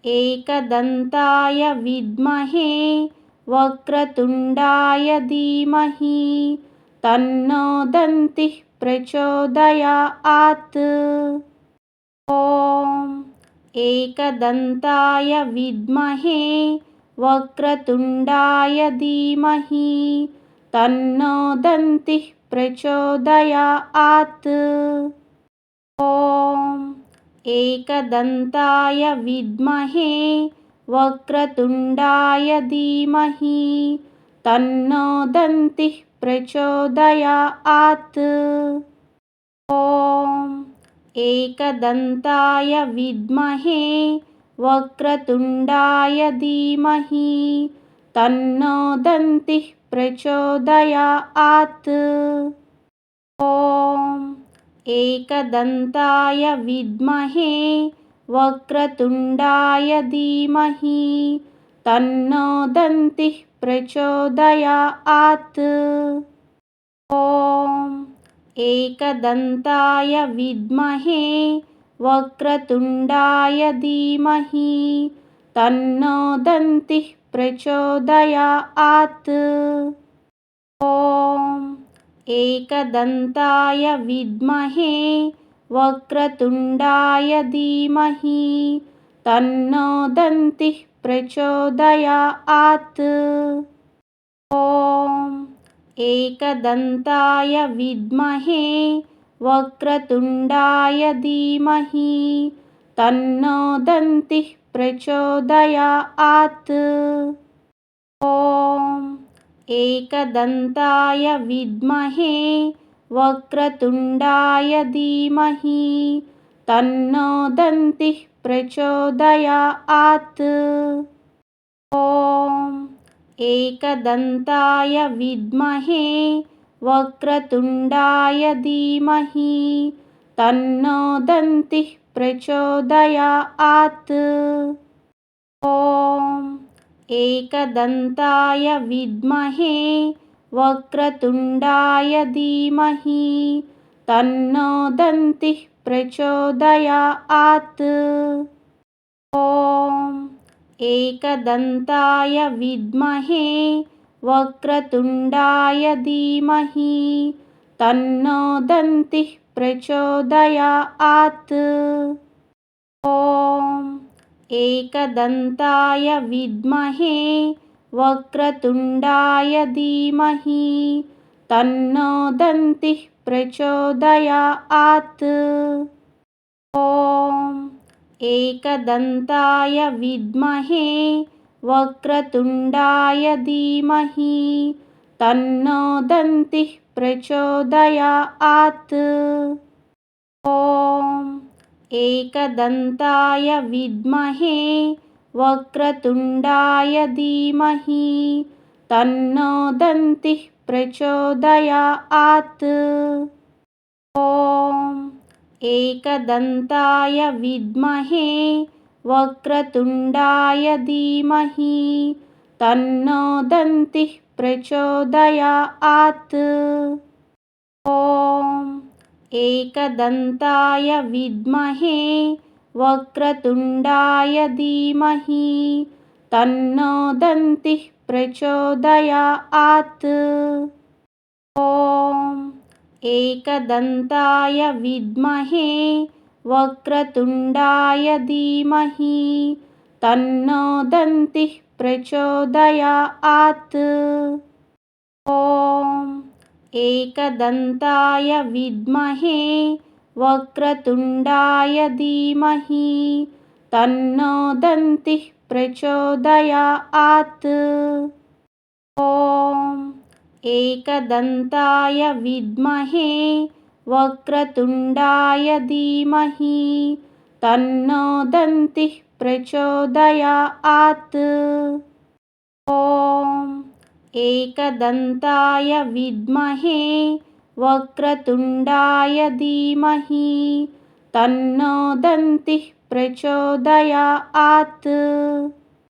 एकदन्ताय विद्महे वक्रतुण्डाय धीमहि तन्नो दन्तिः प्रचोदयात्। ॐ एकदन्ताय विद्महे वक्रतुण्डाय धीमहि तन्नो दन्तिः प्रचोदयात्। ॐ एकदन्ताय विद्महे वक्रतुण्डाय धीमहि तन्नो दन्तिः प्रचोदयात्। ॐ एकदन्ताय विद्महे वक्रतुण्डाय धीमहि तन्नो दन्तिः प्रचोदयात्। ॐ एकदन्ताय विद्महे वक्रतुण्डाय धीमहि तन्नो दन्तिः प्रचोदयात्। ॐ एकदन्ताय विद्महे वक्रतुण्डाय धीमहि तन्नो दन्तिः प्रचोदयात्। ॐ एकदन्ताय विद्महे वक्रतुण्डाय धीमहि तन्नो दन्तिः प्रचोदयात्। ॐ एकदन्ताय विद्महे वक्रतुण्डाय धीमहि तन्नो दन्तिः प्रचोदयात्। ॐ एकदन्ताय विद्महे वक्रतुण्डाय धीमहि तन्नो दन्तिः प्रचोदयात्। ॐ एकदन्ताय विद्महे वक्रतुण्डाय धीमहि तन्नो दन्तिः प्रचोदयात्। ॐ एकदन्ताय विद्महे वक्रतुण्डाय धीमहि तन्नो दन्तिः प्रचोदयात्। ॐ एकदन्ताय विद्महे वक्रतुण्डाय धीमहि तन्नो दन्तिः प्रचोदयात्। ॐ एकदन्ताय विद्महे वक्रतुण्डाय धीमहि तन्नो दन्तिः प्रचोदयात्। ॐ एकदन्ताय विद्महे वक्रतुण्डाय धीमहि तन्नो दन्तिः प्रचोदयात्। ॐ एकदन्ताय विद्महे वक्रतुण्डाय धीमहि तन्नो दन्तिः प्रचोदयात्। ॐ एकदन्ताय विद्महे वक्रतुण्डाय धीमहि तन्नो दन्तिः प्रचोदयात्। ॐ एकदन्ताय विद्महे वक्रतुण्डाय धीमहि तन्नो दन्तिः प्रचोदयात्। ॐ एकदन्ताय विद्महे वक्रतुण्डाय धीमहि तन्नो दन्तिः प्रचोदयात्। ॐ एकदन्ताय विद्महे वक्रतुण्डाय धीमहि तन्नो दन्तिः प्रचोदयात्। ॐ एकदन्ताय विद्महे वक्रतुण्डाय धीमहि तन्नो दन्तिः प्रचोदयात्। ॐ एकदन्ताय विद्महे वक्रतुण्डाय धीमहि तन्नो दन्तिः प्रचोदयात्।